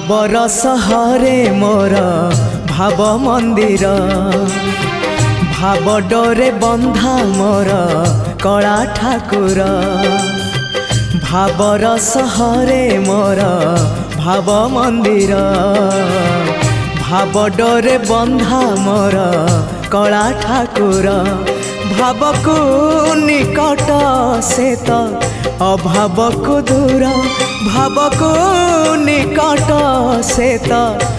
भावर सहरे मोर भाव मंदिर भाव डोरे बंधा मोर कला ठाकुर भावर सहरे मोर भाव मंदिर भाव डोरे बंधा मोर कला ठाकुर भाव को निकट से तो अभाव को दूर भाव को निकट से तो